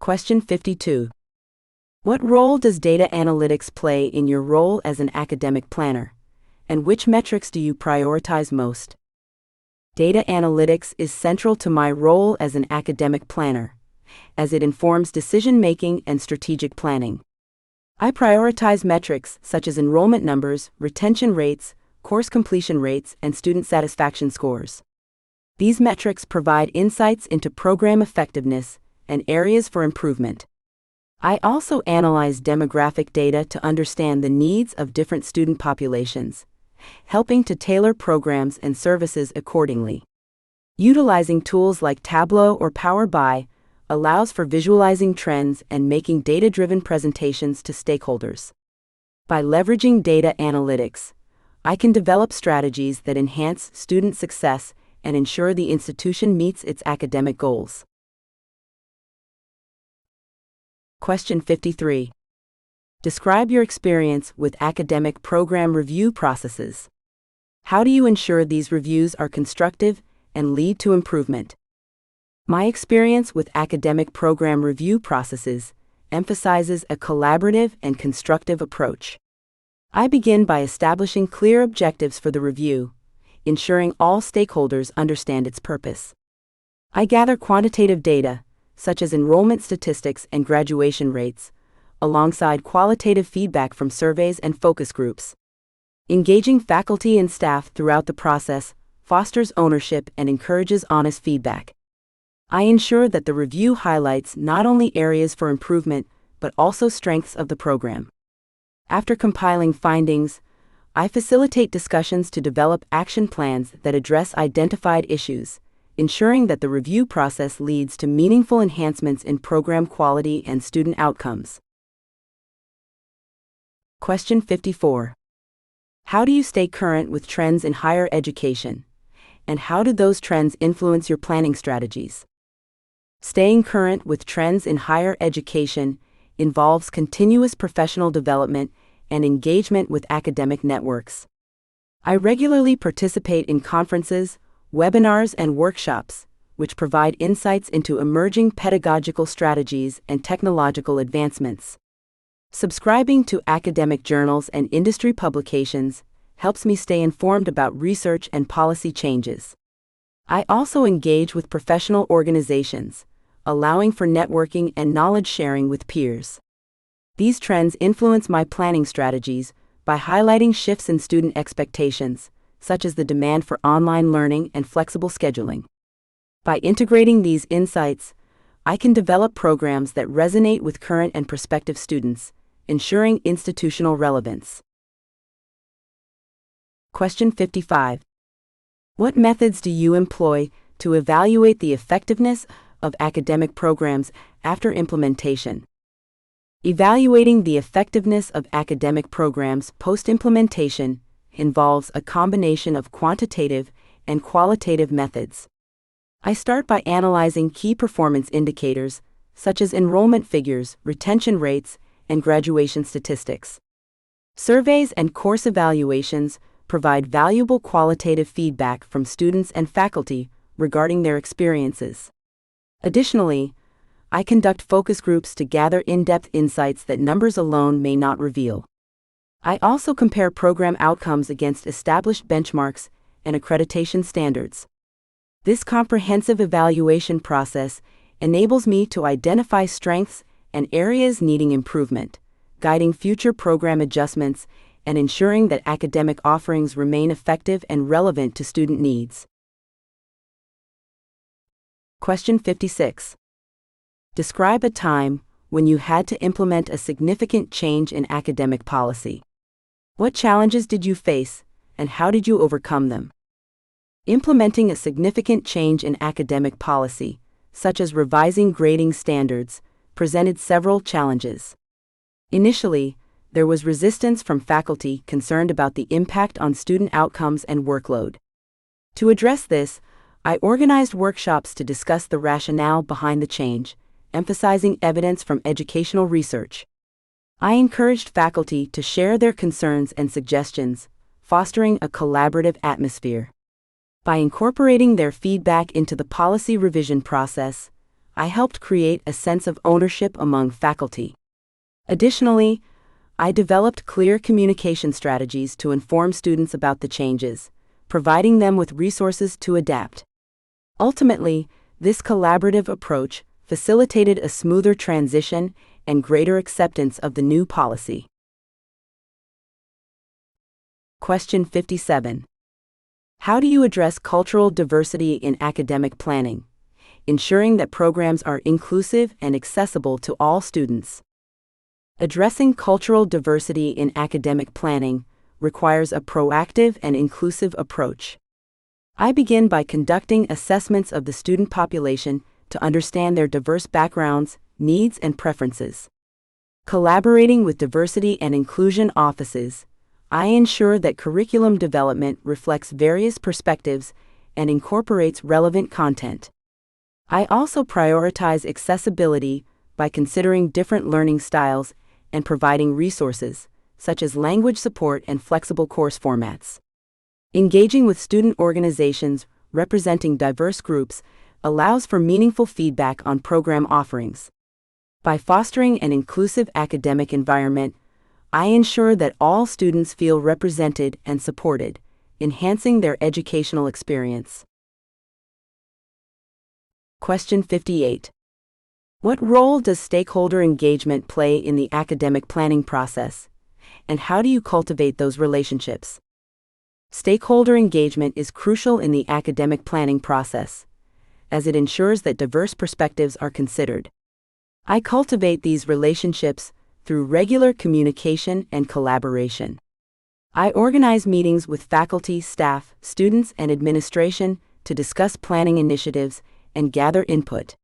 Question 52. What role does data analytics play in your role as an academic planner, and which metrics do you prioritize most? Data analytics is central to my role as an academic planner, as it informs decision-making and strategic planning. I prioritize metrics such as enrollment numbers, retention rates, course completion rates, and student satisfaction scores. These metrics provide insights into program effectiveness and areas for improvement. I also analyze demographic data to understand the needs of different student populations, helping to tailor programs and services accordingly. Utilizing tools like Tableau or Power BI allows for visualizing trends and making data-driven presentations to stakeholders. By leveraging data analytics, I can develop strategies that enhance student success and ensure the institution meets its academic goals. Question 53. Describe your experience with academic program review processes. How do you ensure these reviews are constructive and lead to improvement? My experience with academic program review processes emphasizes a collaborative and constructive approach. I begin by establishing clear objectives for the review, ensuring all stakeholders understand its purpose. I gather quantitative data, such as enrollment statistics and graduation rates, alongside qualitative feedback from surveys and focus groups. Engaging faculty and staff throughout the process fosters ownership and encourages honest feedback. I ensure that the review highlights not only areas for improvement, but also strengths of the program. After compiling findings, I facilitate discussions to develop action plans that address identified issues, ensuring that the review process leads to meaningful enhancements in program quality and student outcomes. Question 54. How do you stay current with trends in higher education, and how do those trends influence your planning strategies? Staying current with trends in higher education involves continuous professional development and engagement with academic networks. I regularly participate in conferences, webinars, and workshops, which provide insights into emerging pedagogical strategies and technological advancements. Subscribing to academic journals and industry publications helps me stay informed about research and policy changes. I also engage with professional organizations, allowing for networking and knowledge sharing with peers. These trends influence my planning strategies by highlighting shifts in student expectations, such as the demand for online learning and flexible scheduling. By integrating these insights, I can develop programs that resonate with current and prospective students, ensuring institutional relevance. Question 55. What methods do you employ to evaluate the effectiveness of academic programs after implementation? Evaluating the effectiveness of academic programs post-implementation involves a combination of quantitative and qualitative methods. I start by analyzing key performance indicators, such as enrollment figures, retention rates, and graduation statistics. Surveys and course evaluations provide valuable qualitative feedback from students and faculty regarding their experiences. Additionally, I conduct focus groups to gather in-depth insights that numbers alone may not reveal. I also compare program outcomes against established benchmarks and accreditation standards. This comprehensive evaluation process enables me to identify strengths and areas needing improvement, guiding future program adjustments and ensuring that academic offerings remain effective and relevant to student needs. Question 56. Describe a time when you had to implement a significant change in academic policy. What challenges did you face, and how did you overcome them? Implementing a significant change in academic policy, such as revising grading standards, presented several challenges. Initially, there was resistance from faculty concerned about the impact on student outcomes and workload. To address this, I organized workshops to discuss the rationale behind the change, emphasizing evidence from educational research. I encouraged faculty to share their concerns and suggestions, fostering a collaborative atmosphere. By incorporating their feedback into the policy revision process, I helped create a sense of ownership among faculty. Additionally, I developed clear communication strategies to inform students about the changes, providing them with resources to adapt. Ultimately, this collaborative approach facilitated a smoother transition and greater acceptance of the new policy. Question 57. How do you address cultural diversity in academic planning, ensuring that programs are inclusive and accessible to all students? Addressing cultural diversity in academic planning requires a proactive and inclusive approach. I begin by conducting assessments of the student population to understand their diverse backgrounds, needs, and preferences. Collaborating with diversity and inclusion offices, I ensure that curriculum development reflects various perspectives and incorporates relevant content. I also prioritize accessibility by considering different learning styles and providing resources, such as language support and flexible course formats. Engaging with student organizations representing diverse groups allows for meaningful feedback on program offerings. By fostering an inclusive academic environment, I ensure that all students feel represented and supported, enhancing their educational experience. Question 58. What role does stakeholder engagement play in the academic planning process, and how do you cultivate those relationships? Stakeholder engagement is crucial in the academic planning process, as it ensures that diverse perspectives are considered. I cultivate these relationships through regular communication and collaboration. I organize meetings with faculty, staff, students, and administration to discuss planning initiatives and gather input.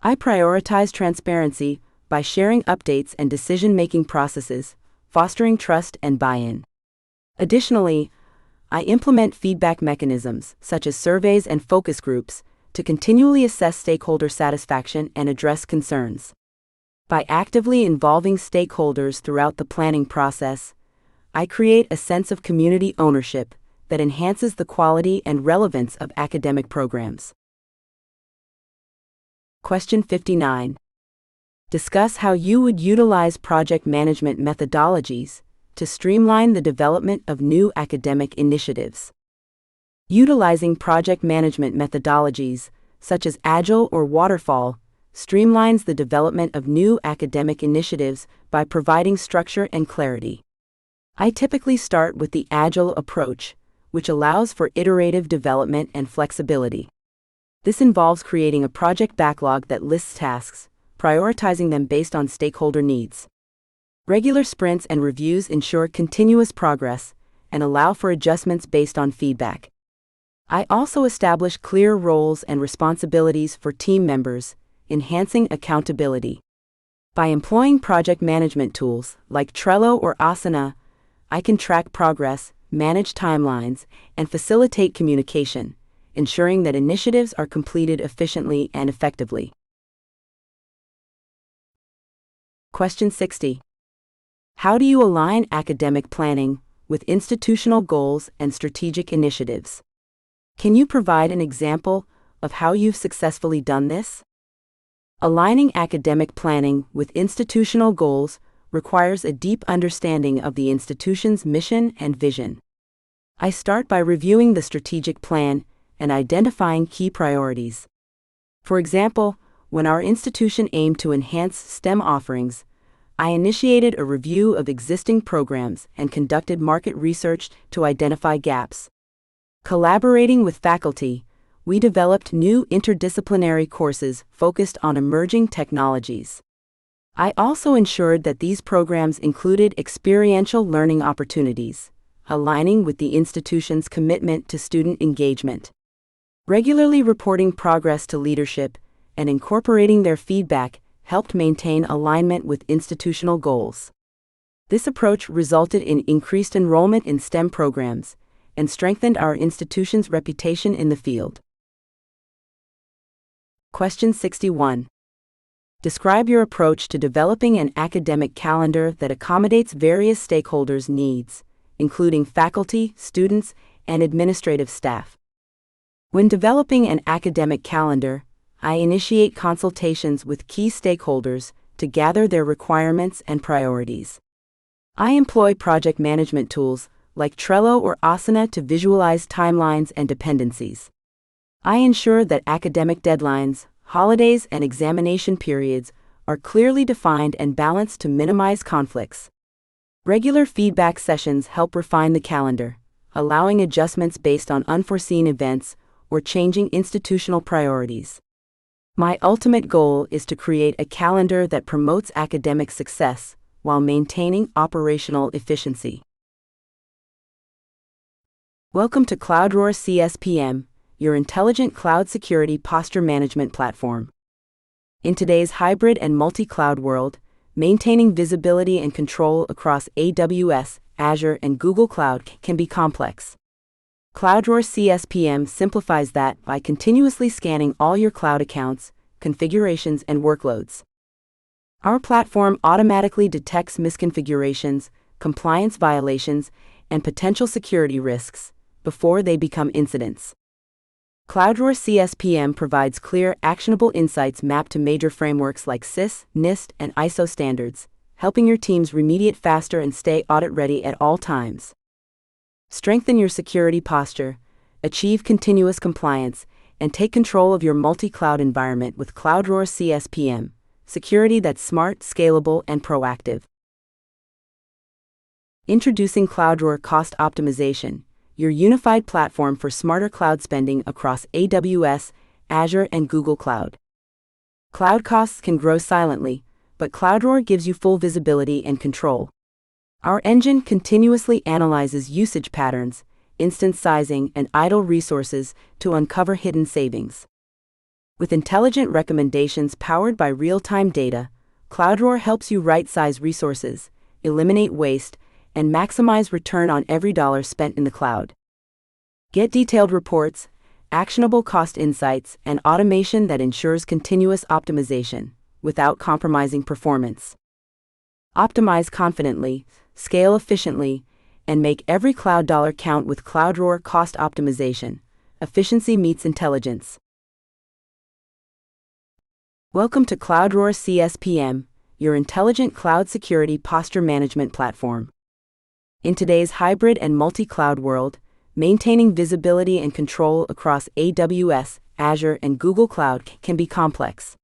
I prioritize transparency by sharing updates and decision-making processes, fostering trust and buy-in. Additionally, I implement feedback mechanisms, such as surveys and focus groups, to continually assess stakeholder satisfaction and address concerns. By actively involving stakeholders throughout the planning process, I create a sense of community ownership that enhances the quality and relevance of academic programs. Question 59. Discuss how you would utilize project management methodologies to streamline the development of new academic initiatives. Utilizing project management methodologies, such as Agile or Waterfall, streamlines the development of new academic initiatives by providing structure and clarity. I typically start with the Agile approach, which allows for iterative development and flexibility. This involves creating a project backlog that lists tasks, prioritizing them based on stakeholder needs. Regular sprints and reviews ensure continuous progress and allow for adjustments based on feedback. I also establish clear roles and responsibilities for team members, enhancing accountability. By employing project management tools like Trello or Asana, I can track progress, manage timelines, and facilitate communication, ensuring that initiatives are completed efficiently and effectively. Question 60. How do you align academic planning with institutional goals and strategic initiatives? Can you provide an example of how you've successfully done this? Aligning academic planning with institutional goals requires a deep understanding of the institution's mission and vision. I start by reviewing the strategic plan and identifying key priorities. For example, when our institution aimed to enhance STEM offerings, I initiated a review of existing programs and conducted market research to identify gaps. Collaborating with faculty, we developed new interdisciplinary courses focused on emerging technologies. I also ensured that these programs included experiential learning opportunities, aligning with the institution's commitment to student engagement. Regularly reporting progress to leadership and incorporating their feedback helped maintain alignment with institutional goals. This approach resulted in increased enrollment in STEM programs and strengthened our institution's reputation in the field. Question 61. Describe your approach to developing an academic calendar that accommodates various stakeholders' needs, including faculty, students, and administrative staff. When developing an academic calendar, I initiate consultations with key stakeholders to gather their requirements and priorities. I employ project management tools like Trello or Asana to visualize timelines and dependencies. I ensure that academic deadlines, holidays, and examination periods are clearly defined and balanced to minimize conflicts. Regular feedback sessions help refine the calendar, allowing adjustments based on unforeseen events or changing institutional priorities. My ultimate goal is to create a calendar that promotes academic success while maintaining operational efficiency. Welcome to CloudRoar CSPM, your intelligent cloud security posture management platform. In today's hybrid and multi-cloud world, maintaining visibility and control across AWS, Azure, and Google Cloud can be complex. CloudRoar CSPM simplifies that by continuously scanning all your cloud accounts, configurations, and workloads. Our platform automatically detects misconfigurations, compliance violations, and potential security risks before they become incidents. CloudRoar CSPM provides clear, actionable insights mapped to major frameworks like CIS, NIST, and ISO standards, helping your teams remediate faster and stay audit-ready at all times. Strengthen your security posture, achieve continuous compliance, and take control of your multi-cloud environment with CloudRoar CSPM, security that's smart, scalable, and proactive. Introducing CloudRoar Cost Optimization, your unified platform for smarter cloud spending across AWS, Azure, and Google Cloud. Cloud costs can grow silently, but CloudRoar gives you full visibility and control. Our engine continuously analyzes usage patterns, instance sizing, and idle resources to uncover hidden savings. With intelligent recommendations powered by real-time data, CloudRoar helps you right-size resources, eliminate waste, and maximize return on every dollar spent in the cloud. Get detailed reports, actionable cost insights, and automation that ensures continuous optimization without compromising performance. Optimize confidently, scale efficiently, and make every cloud dollar count with CloudRoar Cost Optimization. Efficiency meets intelligence. Welcome to CloudRoar CSPM, your intelligent cloud security posture management platform. In today's hybrid and multi-cloud world, maintaining visibility and control across AWS, Azure, and Google Cloud can be complex.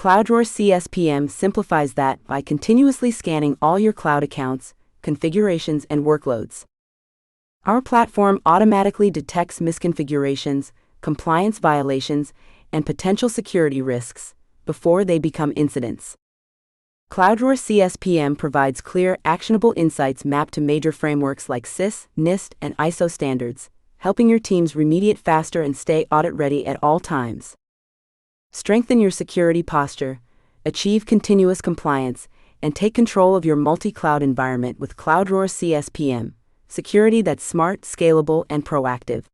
CloudRoar CSPM simplifies that by continuously scanning all your cloud accounts, configurations, and workloads. Our platform automatically detects misconfigurations, compliance violations, and potential security risks before they become incidents. CloudRoar CSPM provides clear, actionable insights mapped to major frameworks like CIS, NIST, and ISO standards, helping your teams remediate faster and stay audit-ready at all times. Strengthen your security posture, achieve continuous compliance, and take control of your multi-cloud environment with CloudRoar CSPM, security that's smart, scalable, and proactive.